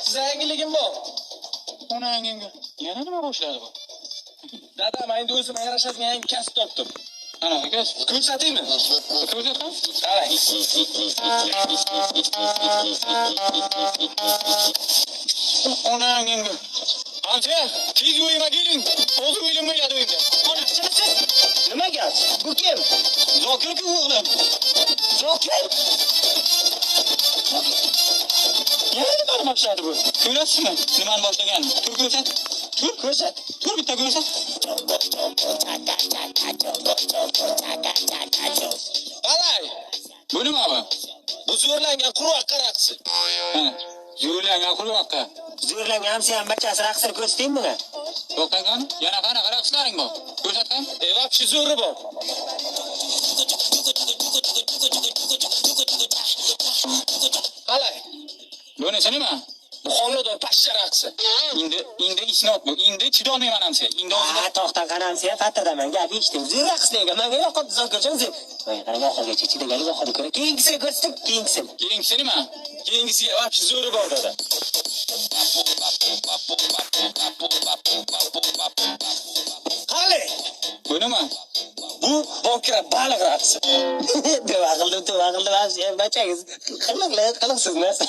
Size yangiligim bor. Ona yangi. Yana nima boshladi bu? Dada, men endi o'zimga yarashadigan yangi kasb topdim. Ana, kas. Ko'rsataymi? Ko'rsatma. Qarang. Ona yangi. Ancha, tez o'yima keling. O'zi o'ylamaydi endi. Nima gap? Bu kim? Zokir-ku o'g'lim. Zokir? Yana nima boshladi bu? Ko'rasizmi? Nimani boshlaganini? Tur ko'rsat. Tur Ko'rsat. Tur bitta ko'rsat. Qalay? Bu nima bu? Bu zo'rlangan quruq raqsi. Ha, yo'rlangan qulvaqqa. Zo'rlangan hamsi ham barchasi raqsini ko'rsataymi bunga? Yo'qdan yana qanaqa raqslaring bor? Ko'rsatgan? Vapshi zo'ri bor. Qalay? Bunisi nima? Bu homilador pashsha raqsi. Endi isnot bu. Endi chidolmayman hamsa. Endi o'zida To'xta qaramsiya, fattadan gap eshitdim. Zo'r raqsdagi menga yoqib Zokirjon zo'r. Voy, qarang oxirgacha chidagan oxirga ko'ra. Keyingisini ko'rsating, keyingisi. keyingisi nima? Keyingisiga vapshi zo'ri bor dada. Qalay? Bu nima? Bu bokira baliq raqsi. Deva qildim, vapshi bachangiz. Qiliqsiz narsa.